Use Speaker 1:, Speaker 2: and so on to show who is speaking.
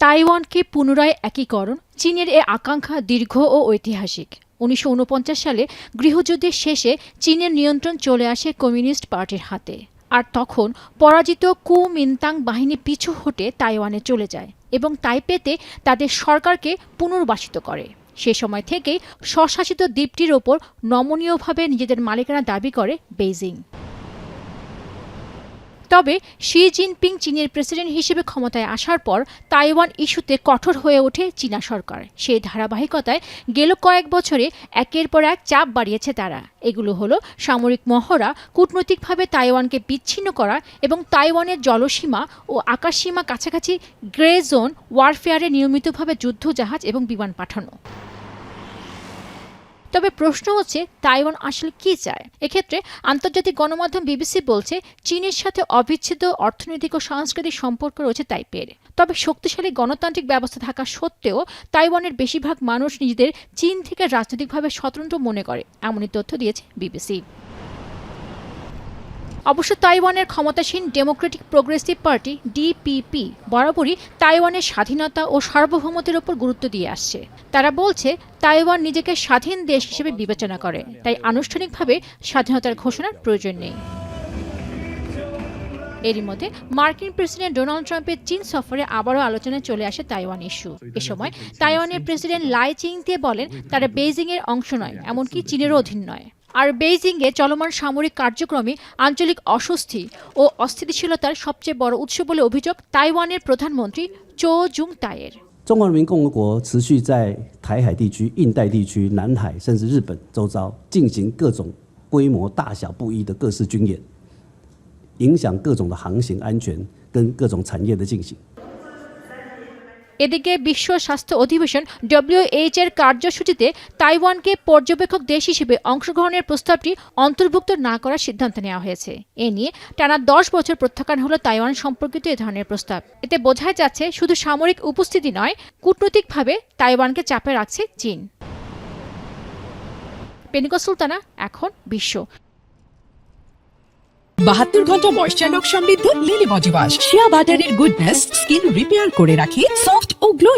Speaker 1: তাইওয়ানকে পুনরায় একীকরণ চীনের এ আকাঙ্ক্ষা দীর্ঘ ও ঐতিহাসিক। ১৯৪৯ সালে গৃহযুদ্ধের শেষে চীনের নিয়ন্ত্রণ চলে আসে কমিউনিস্ট পার্টির হাতে। আর তখন পরাজিত কুমিন্তাং বাহিনী পিছু হটে তাইওয়ানে চলে যায় এবং তাইপেতে তাদের সরকারকে পুনর্বাসিত করে। সে সময় থেকেই স্বশাসিত দ্বীপটির ওপর নমনীয়ভাবে নিজেদের মালিকানা দাবি করে বেইজিং। তবে শি জিনপিং চীনের প্রেসিডেন্ট হিসেবে ক্ষমতায় আসার পর তাইওয়ান ইস্যুতে কঠোর হয়ে ওঠে চীনা সরকার। সেই ধারাবাহিকতায় গেল কয়েক বছরে একের পর এক চাপ বাড়িয়েছে তারা। এগুলো হলো সামরিক মহড়া, কূটনৈতিকভাবে তাইওয়ানকে বিচ্ছিন্ন করা এবং তাইওয়ানের জলসীমা ও আকাশসীমা কাছাকাছি গ্রে জোন ওয়ারফেয়ারে নিয়মিতভাবে যুদ্ধজাহাজ এবং বিমান পাঠানো। তবে প্রশ্ন হচ্ছে তাইওয়ান আসলে কি চায়। এক্ষেত্রে আন্তর্জাতিক গণমাধ্যম বিবিসি বলছে চীনের সাথে অবিচ্ছেদ্য অর্থনৈতিক ও সাংস্কৃতিক সম্পর্ক রয়েছে তাইপের। তবে শক্তিশালী গণতান্ত্রিক ব্যবস্থা থাকা সত্ত্বেও তাইওয়ানের বেশিরভাগ মানুষ নিজেদের চীন থেকে রাজনৈতিকভাবে স্বতন্ত্র মনে করে, এমনই তথ্য দিয়েছে বিবিসি। অবশ্য তাইওয়ানের ক্ষমতাসীন ডেমোক্রেটিক প্রোগ্রেসিভ পার্টি ডিপিপি বরাবরই তাইওয়ানের স্বাধীনতা ও সার্বভৌমত্বের উপর গুরুত্ব দিয়ে আসছে। তারা বলছে তাইওয়ান নিজেকে স্বাধীন দেশ হিসেবে বিবেচনা করে, তাই আনুষ্ঠানিকভাবে স্বাধীনতার ঘোষণার প্রয়োজন নেই। এরই মধ্যে মার্কিন প্রেসিডেন্ট ডোনাল্ড ট্রাম্পের চীন সফরে আবারও আলোচনায় চলে আসে তাইওয়ান ইস্যু। এ সময় তাইওয়ানের প্রেসিডেন্ট লাই চিং-তে বলেন তারা বেইজিংয়ের অংশ নয়, এমনকি চীনেরও অধীন নয়। আর বেইজিংয়ে চলমান সামরিক কার্যক্রমে আঞ্চলিক অস্বস্তি ও অস্থিতিশীলতার সবচেয়ে বড় উৎস বলে অভিযোগ তাইওয়ানের প্রধানমন্ত্রী চো জুং তাইয়ের।
Speaker 2: 中华人民共和国持续在台海地区、印代地区、南海甚至日本周遭进行各种规模大小不一的各式军演，影响各种的航行安全跟各种产业的进行。
Speaker 1: এদিকে বিশ্ব স্বাস্থ্য অধিবেশন WHO এর কার্যসূচিতে তাইওয়ানকে পর্যবেক্ষক দেশ হিসেবে অংশগ্রহণের প্রস্তাবটি অন্তর্ভুক্ত না করার সিদ্ধান্ত নেওয়া হয়েছে। এ নিয়ে টানা 10 বছর প্রত্যাখ্যান হলো তাইওয়ান সম্পর্কিত এ ধরনের প্রস্তাব। এতে বোঝাই যাচ্ছে শুধু সামরিক উপস্থিতি নয়, কূটনৈতিকভাবে তাইওয়ানকে চাপে রাখছে চীন। পেনিকা সুলতানা, এখন বিশ্ব।
Speaker 3: 72 ঘন্টা ময়েশ্চার লক সমৃদ্ধ লিলি বডি ওয়াশ, শিয়া বাটারের গুডনেস স্কিন রিপেয়ার করে রাখে সফট ও গ্লোয়িং।